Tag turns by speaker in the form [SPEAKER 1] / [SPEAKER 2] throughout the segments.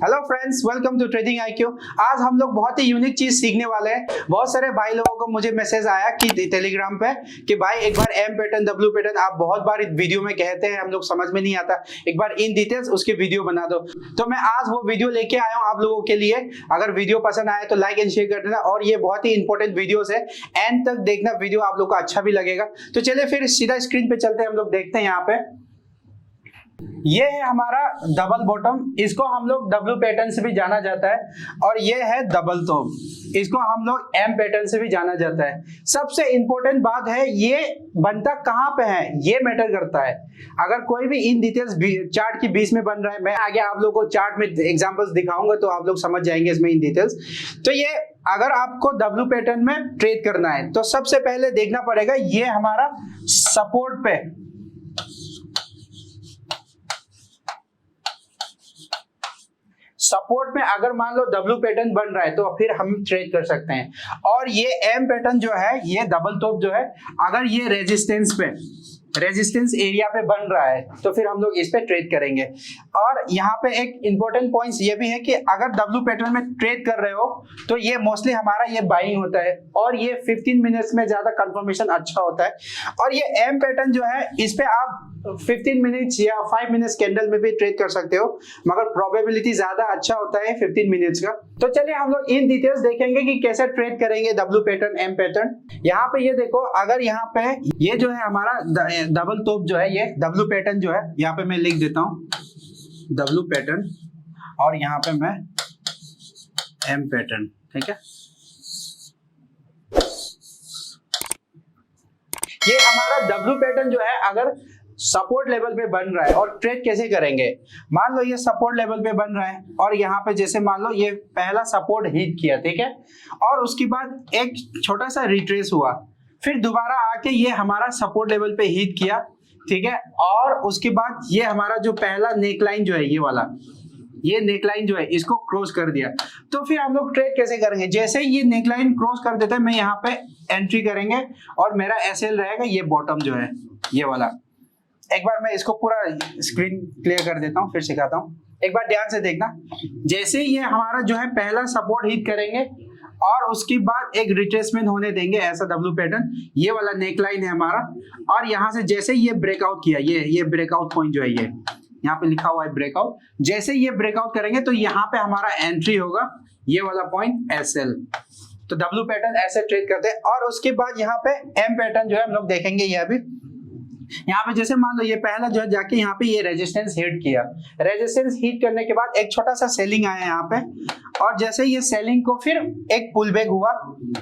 [SPEAKER 1] Hello friends, welcome to trading IQ. आज हम लोग बहुत ही यूनिक चीज सीखने वाले हैं। बहुत सारे भाई लोगों को मुझे मैसेज आया कि टेलीग्राम पे कि भाई एक बार एम पैटर्न डब्ल्यू पैटर्न आप बहुत बार वीडियो में कहते हैं, हम लोग समझ में नहीं आता, एक बार इन डिटेल्स उसकी वीडियो बना दो। तो मैं आज वो वीडियो लेके आया हूँ आप लोगों के लिए। अगर वीडियो पसंद आए तो लाइक एंड शेयर कर देना, और ये बहुत ही इंपॉर्टेंट वीडियोस है, एंड तक देखना, वीडियो आप लोग को अच्छा भी लगेगा। तो चलिए फिर सीधा स्क्रीन पे चलते हैं, हम लोग देखते हैं। यहाँ पे ये है हमारा डबल बॉटम, इसको हम लोग डब्ल्यू पैटर्न से भी जाना जाता है, और ये है डबल टॉप, इसको हम लोग एम पैटर्न से भी जाना जाता है। सबसे इंपॉर्टेंट बात है, ये बनता कहां पे है ये मैटर करता है। अगर कोई भी इन डिटेल्स चार्ट की बीच में बन रहा है, मैं आगे आप लोगों को चार्ट में एग्जांपल्स दिखाऊंगा तो आप लोग समझ जाएंगे इसमें इन डिटेल्स। तो ये अगर आपको डब्ल्यू पैटर्न में ट्रेड करना है तो सबसे पहले देखना पड़ेगा, ये हमारा सपोर्ट पे, सपोर्ट में अगर मान लो डब्ल्यू पैटर्न बन रहा है तो फिर हम ट्रेड कर सकते हैं। और ये एम पैटर्न जो है, ये डबल टॉप जो है, अगर ये रेजिस्टेंस पे, रेजिस्टेंस एरिया पे बन रहा है तो फिर हम लोग इस पे ट्रेड करेंगे। और यहाँ पे एक इंपॉर्टेंट पॉइंट्स ये भी है कि अगर डब्ल्यू पैटर्न में ट्रेड कर रहे हो तो ये मोस्टली हमारा ये बाइंग होता है, और ये 15 मिनट्स में ज्यादा कंफर्मेशन अच्छा होता है। और ये एम पैटर्न जो है, इस पे आप 15 मिनट्स या 5 मिनट्स कैंडल में भी ट्रेड कर सकते हो, मगर प्रोबेबिलिटी ज्यादा अच्छा होता है 15 मिनट्स का। तो चलिए हम लोग इन डिटेल्स देखेंगे कि कैसे ट्रेड करेंगे डब्ल्यू पैटर्न एम पैटर्न। यहाँ पे ये देखो, अगर यहाँ पे ये जो है हमारा डबल टॉप जो है, ये डब्ल्यू पैटर्न जो है, यहाँ पे मैं लिख देता हूँ डब्ल्यू पैटर्न, और यहाँ पे मैं एम पैटर्न, ठीक है। ये हमारा डब्ल्यू पैटर्न जो है अगर सपोर्ट लेवल पे बन रहा है, और ट्रेड कैसे करेंगे, मान लो ये सपोर्ट लेवल पे बन रहा है, और यहाँ पे जैसे मान लो ये पहला सपोर्ट हिट किया, ठीक है, और उसके बाद एक छोटा सा रिट्रेस हुआ, फिर दोबारा आके ये हमारा सपोर्ट लेवल पे हिट किया, ठीक है, और उसके बाद ये हमारा जो पहला नेकलाइन जो है, ये वाला, ये नेकलाइन जो है इसको क्रॉस कर दिया। तो फिर हम लोग ट्रेड कैसे करेंगे, जैसे ही ये नेकलाइन क्रॉस कर देता है, मैं यहाँ पे एंट्री करेंगे, और मेरा एसएल रहेगा ये बॉटम जो है, ये वाला। एक बार मैं इसको पूरा स्क्रीन क्लियर कर देता हूँ, फिर सिखाता हूँ, एक बार ध्यान से देखना। जैसे ये हमारा जो है पहला सपोर्ट हिट करेंगे, और उसके बाद एक रिट्रेसमेंट होने देंगे, ऐसा डब्ल्यू पैटर्न, ये वाला नेकलाइन है हमारा, और यहाँ से जैसे ये ब्रेकआउट किया, ये ब्रेकआउट पॉइंट जो है, ये यहाँ पे लिखा हुआ है ब्रेकआउट, जैसे ये ब्रेकआउट करेंगे तो यहाँ पे हमारा एंट्री होगा, ये वाला पॉइंट एसएल। तो डब्ल्यू पैटर्न ऐसे ट्रेड करते हैं। और उसके बाद यहाँ पे एम पैटर्न जो है हम लोग देखेंगे। ये अभी यहाँ पे जैसे मान लो ये पहला जो है जाके यहाँ पे ये रेजिस्टेंस हिट किया, रेजिस्टेंस हिट करने के बाद एक छोटा सा सेलिंग आया यहाँ पे, और जैसे ये सेलिंग को फिर एक पुल बैक हुआ,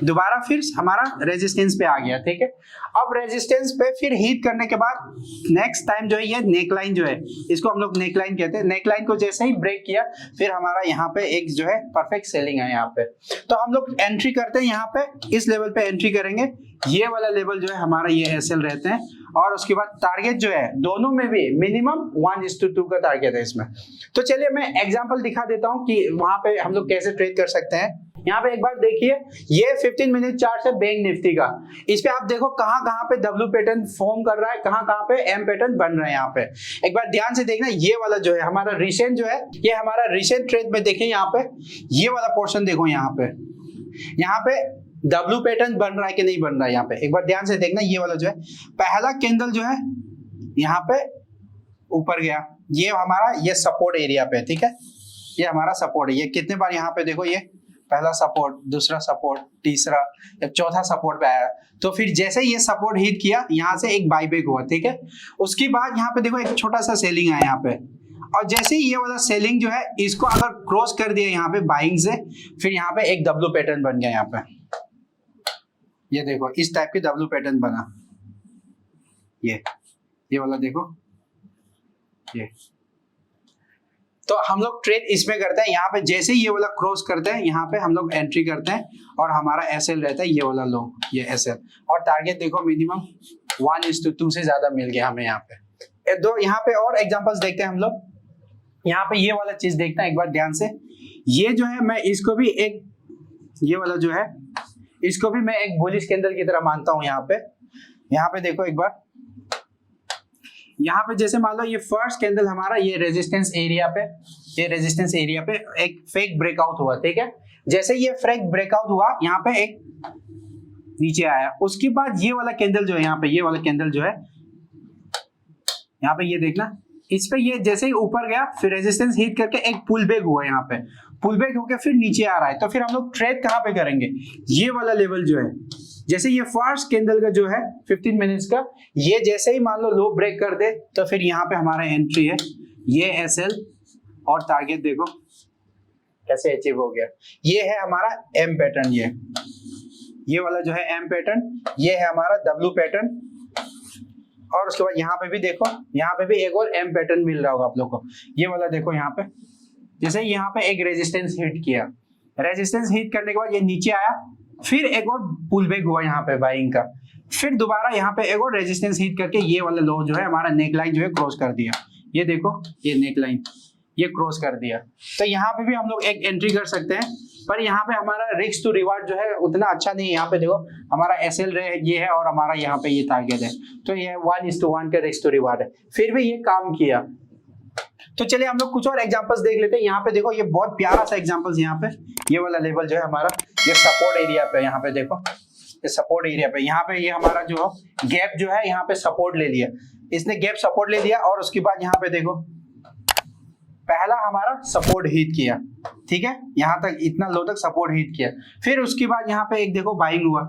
[SPEAKER 1] दोबारा फिर हमारा रेजिस्टेंस पे आ गया, ठीक है। अब रेजिस्टेंस पे फिर हिट करने के बाद नेक्स्ट टाइम जो है ये नेकलाइन जो है, इसको हम लोग नेकलाइन कहते हैं, नेकलाइन को जैसे ही ब्रेक किया, फिर हमारा यहाँ पे एक जो है परफेक्ट सेलिंग है यहाँ पे। तो हम लोग एंट्री करते हैं, यहाँ पे इस लेवल पे एंट्री करेंगे, ये वाला लेवल जो है हमारा ये एसएल रहते हैं, और उसके बाद टारगेट जो है दोनों में भी मिनिमम 1:2 का टारगेट है इसमें। तो चलिए मैं एग्जांपल दिखा देता हूं कि वहां पे हम लोग कैसे ट्रेड कर सकते हैं। यहाँ पे एक बार देखिए, ये 15 मिनट चार्ट है बैंक निफ्टी का, इस पे आप देखो कहां कहां पे डब्ल्यू पैटर्न फॉर्म कर रहा है, कहां कहां पे एम पैटर्न बन रहा है। यहाँ पे एक बार ध्यान से देखना, ये वाला जो है हमारा रिसेंट जो है, ये हमारा रिसेंट ट्रेड में देखिए, यहाँ पे ये वाला पोर्शन देखो, यहाँ पे डब्ल्यू पैटर्न बन रहा है कि नहीं बन रहा है। यहाँ पे एक बार ध्यान से देखना, ये वाला जो है पहला कैंडल जो है यहाँ पे ऊपर गया, ये हमारा ये सपोर्ट एरिया पे, ठीक है, ये हमारा सपोर्ट है। ये कितने बार यहाँ पे देखो, ये पहला सपोर्ट, दूसरा सपोर्ट, तीसरा या चौथा सपोर्ट पे आया। तो फिर जैसे ये सपोर्ट हिट किया, यहाँ से एक बाईबैक हुआ, ठीक है, उसके बाद यहाँ पे देखो एक छोटा सा सेलिंग आया यहाँ पे, और जैसे ही ये वाला सेलिंग जो है इसको अगर क्रॉस कर दिया यहाँ पे बाइंग से, फिर यहाँ पे एक डब्ल्यू पैटर्न बन गया। यहाँ पे ये देखो इस टाइप के डब्ल्यू पैटर्न बना, ये वाला देखो ये। तो हम लोग ट्रेड इसमें करते हैं, यहाँ पे जैसे ये वाला क्रॉस करते हैं, यहाँ पे हम लोग एंट्री करते हैं, और हमारा एसएल रहता है ये वाला लो, ये एसएल, और टारगेट देखो मिनिमम 1:2 से ज्यादा मिल गया हमें। यहाँ पे दो, यहाँ पे और एग्जांपल्स देखते हैं हम लोग। यहाँ पे ये वाला चीज देखना एक बार ध्यान से, ये जो है मैं इसको भी एक, ये वाला जो है इसको भी मैं एक बुलिश कैंडल की तरह मानता हूं। यहाँ पे देखो एक बार, यहाँ पे जैसे मान लो ये फर्स्ट कैंडल हमारा ये रेजिस्टेंस एरिया पे, ये रेजिस्टेंस एरिया पे एक फेक ब्रेकआउट हुआ, ठीक है। जैसे ये फेक ब्रेकआउट हुआ यहाँ पे एक नीचे आया, उसके बाद ये वाला कैंडल जो है यहाँ पे, ये वाला कैंडल जो है यहाँ पे ये देखना, इस पे ये जैसे ही ऊपर गया फिर रेजिस्टेंस हिट करके एक पुल बैक हुआ, यहाँ पे पुल बैक होकर फिर नीचे आ रहा है। तो फिर हम लोग ट्रेड कहाँ पे करेंगे, ये वाला लेवल जो है, जैसे ये फर्स्ट कैंडल का जो है 15 मिनट्स का, ये जैसे ही मान लो लो ब्रेक कर दे तो फिर यहाँ पे हमारा एंट्री है, ये एसएल और टारगेट देखो कैसे अचीव हो गया। ये है हमारा एम पैटर्न, ये वाला जो है एम पैटर्न, ये है हमारा डब्ल्यू पैटर्न, और उसके बाद यहाँ पे भी देखो, यहाँ पे भी एक और एम पैटर्न मिल रहा होगा आप लोग को। ये वाला देखो यहाँ पे, जैसे यहाँ पे एक रेजिस्टेंस हिट किया, रेजिस्टेंस हिट करने के बाद ये नीचे आया, फिर एक और पुल बैक हुआ यहाँ पे बाइंग का, फिर दोबारा यहाँ पे एक और रेजिस्टेंस हिट करके ये वाला लो जो है हमारा नेक लाइन जो है क्रॉस कर दिया। ये देखो ये नेक लाइन ये क्रॉस कर दिया। तो यहाँ पे भी हम लोग एक एंट्री कर सकते हैं, पर यहाँ पे हमारा रिस्क टू रिवार्ड जो है उतना अच्छा नहीं है। यहाँ पे देखो हमारा एसएल ये है और हमारा यहाँ पे ये टारगेट है, तो ये 1:1 का रिस्क टू रिवार्ड है, फिर भी ये काम किया। तो चलिए हम लोग कुछ और एग्जांपल्स देख लेते हैं। यहाँ पे देखो ये बहुत प्यारा सा एग्जांपल्स, यहाँ पे ये वाला लेवल जो है हमारा, ये सपोर्ट एरिया पे, यहाँ पे देखो ये सपोर्ट एरिया पे, यहाँ पे ये हमारा जो गैप जो है यहाँ पे सपोर्ट ले लिया, इसने गैप सपोर्ट ले लिया, और उसके बाद यहाँ पे देखो पहला हमारा सपोर्ट हिट किया, ठीक है, यहाँ तक इतना लो तक सपोर्ट हिट किया, फिर उसके बाद यहाँ पे एक देखो बाइंग हुआ,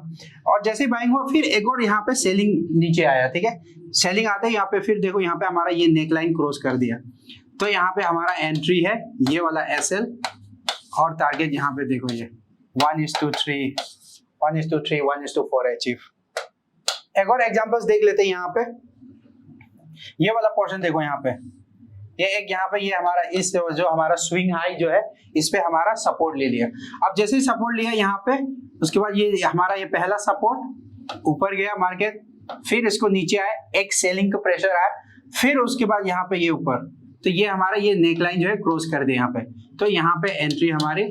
[SPEAKER 1] और जैसे ही बाइंग हुआ फिर एक और यहाँ पे सेलिंग नीचे आया, ठीक है, सेलिंग आते ही यहाँ पे फिर देखो यहाँ पे हमारा ये नेक लाइन क्रॉस कर दिया। तो यहाँ पे हमारा एंट्री है ये वाला एसएल, और टारगेट यहाँ पे देखो ये 1:3 1:4 अचीव। एक और एग्जांपल्स देख लेते हैं। यहाँ पे ये वाला पोर्शन देखो, यहाँ पे ये एक, यहाँ पे ये हमारा इस जो हमारा स्विंग हाई जो है इस पे हमारा सपोर्ट ले लिया। अब जैसे ही सपोर्ट लिया यहाँ पे, उसके बाद ये हमारा ये पहला सपोर्ट ऊपर गया मार्केट, फिर इसको नीचे आया, एक सेलिंग का प्रेशर आया, फिर उसके बाद यहाँ पे ये ऊपर, तो ये हमारा ये नेकलाइन जो है क्रॉस कर दे यहाँ पे। तो यहाँ पे एंट्री हमारी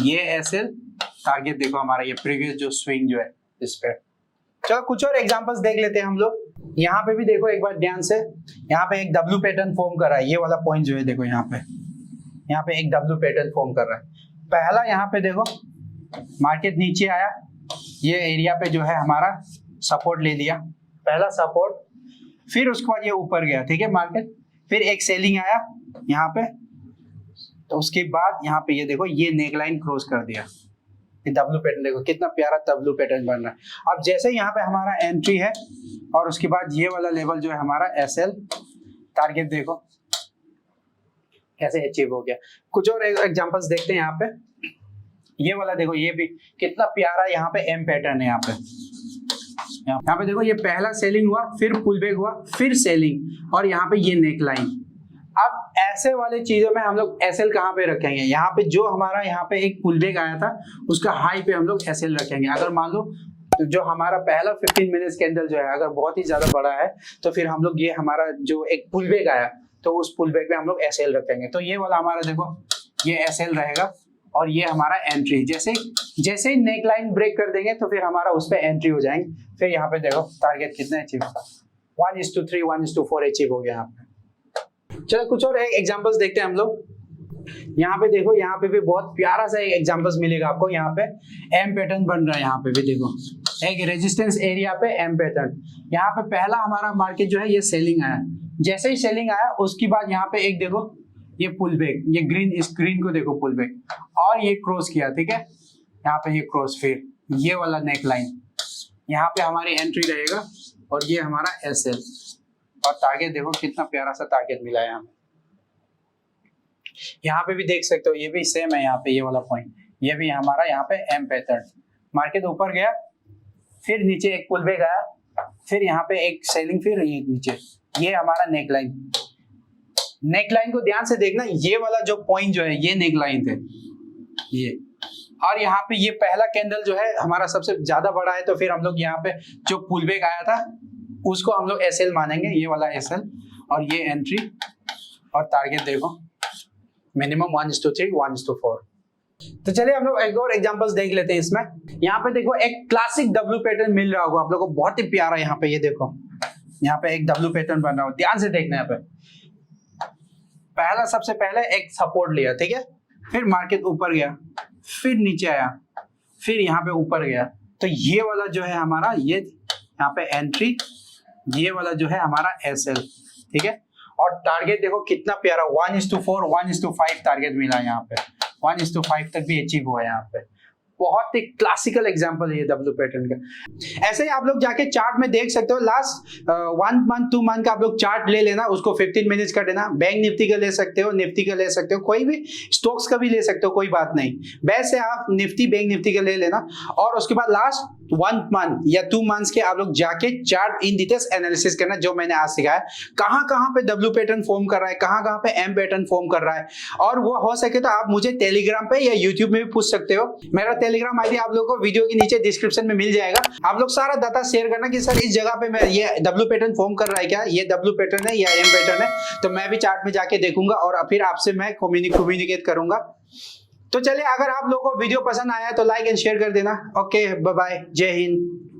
[SPEAKER 1] ये एसएल, टारगेट देखो हमारा ये प्रीवियस जो स्विंग जो है इस पे। चलो कुछ और एग्जांपल्स देख लेते हैं हम लोग। यहाँ पे भी देखो एक बार ध्यान से, यहाँ पे एक डब्ल्यू पैटर्न फॉर्म कर रहा है, ये वाला पॉइंट जो है देखो यहाँ पे एक डब्ल्यू पैटर्न फॉर्म कर रहा है। पहला यहाँ पे देखो मार्केट नीचे आया, ये एरिया पे जो है हमारा सपोर्ट ले लिया, पहला सपोर्ट, फिर उसके बाद ये ऊपर गया, ठीक है मार्केट, फिर एक सेलिंग आया यहाँ पे, तो उसके बाद यहाँ पे ये देखो ये नेकलाइन क्रॉस कर दिया, ये डब्ल्यू पैटर्न देखो कितना प्यारा डब्ल्यू पैटर्न बन रहा है। अब जैसे यहाँ पे हमारा एंट्री है, और उसके बाद ये वाला लेवल जो है हमारा एसएल, टारगेट देखो कैसे अचीव हो गया। कुछ और एग्जांपल्स देखते हैं। यहाँ पे ये वाला देखो, ये भी कितना प्यारा यहाँ पे एम पैटर्न है। यहाँ पे देखो ये पहला सेलिंग हुआ, फिर पुल बैक हुआ, फिर सेलिंग, और यहाँ पे ये नेक लाइन। अब ऐसे वाले चीजों में हम लोग एसएल कहाँ पे रखेंगे, यहाँ पे जो हमारा यहाँ पे एक पुल बैक आया था उसका हाई पे हम लोग एसएल रखेंगे। अगर मान लो जो हमारा पहला 15 मिनट्स कैंडल जो है अगर बहुत ही ज्यादा बड़ा है, तो फिर हम लोग ये हमारा जो एक पुल बैक आया तो उस पुल बैक में हम लोग एसएल रखेंगे। तो ये वाला हमारा देखो ये एसएल रहेगा, और ये हमारा एंट्री, जैसे ही नेक लाइन ब्रेक कर देंगे तो फिर हमारा उस पर एंट्री हो जाएंगे। फिर यहाँ पे देखो टारगेट कितना अचीव, 1:3 1:4 अचीव हो गया यहाँ पे। चलो कुछ और एग्जांपल्स देखते हैं हम लोग। यहाँ पे देखो, यहाँ पे भी बहुत प्यारा सा एक एग्जांपल्स मिलेगा आपको। यहाँ पे एम पैटर्न बन रहा है, यहाँ पे भी देखो एक रेजिस्टेंस एरिया पे एम पैटर्न। यहाँ पे पहला हमारा मार्केट जो है ये सेलिंग आया, जैसे ही सेलिंग आया उसके बाद यहाँ पे एक देखो ये पुल बैक, ये ग्रीन, इस ग्रीन को देखो पुल बैक, और ये क्रॉस किया, ठीक है, यहाँ पे ये क्रॉस, फिर ये वाला नेक लाइन, यहाँ पे हमारी एंट्री रहेगा, और ये हमारा एसएल, और टारगेट देखो कितना प्यारा सा टारगेट मिला है यहाँ पे भी देख सकते हो, ये भी सेम है यहाँ पे, ये वाला पॉइंट, ये भी हमारा यहाँ पे एम पैटर्न। मार्केट ऊपर गया, फिर नीचे एक पुल बैक आया, फिर यहाँ पे एक सेलिंग, फिर ये नीचे, ये हमारा नेक लाइन। नेक लाइन को ध्यान से देखना, ये वाला जो पॉइंट जो है ये नेक लाइन थे ये, और यहाँ पे ये पहला कैंडल जो है हमारा सबसे ज्यादा बड़ा है, तो फिर हम लोग यहाँ पे जो पुल बैक आया था उसको हम लोग एसएल मानेंगे, ये वाला एसएल, और ये एंट्री, और टारगेट देखो मिनिमम 1:3 1:4। तो चलिए हम लोग एक और एग्जांपल्स देख लेते हैं इसमें। यहाँ पे देखो एक क्लासिक डब्ल्यू पैटर्न मिल रहा होगा आप लोगों को, बहुत ही प्यारा। यहाँ पे ये देखो, यहाँ पे एक डब्ल्यू पैटर्न बन रहा हो, ध्यान से देखना यहाँ पे। पहला सबसे पहले एक सपोर्ट लिया, ठीक है, फिर मार्केट ऊपर गया, फिर नीचे आया, फिर यहाँ पे ऊपर गया। तो ये वाला जो है हमारा, ये यहाँ पे एंट्री, ये वाला जो है हमारा एसएल, ठीक है। और टारगेट देखो कितना प्यारा, 1:4 1:5 टारगेट मिला यहाँ पे, 1:5 तक भी अचीव हुआ यहाँ पे। बहुत ही क्लासिकल एग्जांपल है ये डब्ल्यू पैटर्न का। ऐसे ही आप लोग जाके चार्ट में देख सकते हो, लास्ट 1 मंथ 2 मंथ का आप लोग चार्ट ले लेना, उसको 15 मिनट्स का देना। बैंक निफ्टी का ले सकते हो, निफ्टी का ले सकते हो, कोई भी स्टॉक्स का भी ले सकते हो, कोई बात नहीं। बेस्ट है आप निफ्टी बैंक निफ्टी का ले लेना, और उसके बाद लास्ट 1 मंथ या 2 मंथ्स के आप लोग जाके चार्ट इन डिटेल्स एनालिसिस करना, जो मैंने आज सिखाया। कहां पे डब्ल्यू पैटर्न फॉर्म कर रहा है, कहां पे एम पैटर्न फॉर्म कर रहा है। और वो हो सके तो आप मुझे टेलीग्राम पे या यूट्यूब में भी पूछ सकते हो। मेरा टेलीग्राम आईडी आप लोगों को वीडियो के नीचे डिस्क्रिप्शन में मिल जाएगा। आप लोग सारा डाटा शेयर करना कि सर इस जगह पे मैं ये डब्ल्यू पैटर्न फॉर्म कर रहा है क्या, ये डब्ल्यू पैटर्न है या एम पैटर्न है, तो मैं भी चार्ट में जाके देखूंगा और फिर आपसे मैं कम्युनिकेट करूंगा। तो चलिए, अगर आप लोगों को वीडियो पसंद आया तो लाइक एंड शेयर कर देना। ओके, बाय बाय, जय हिंद।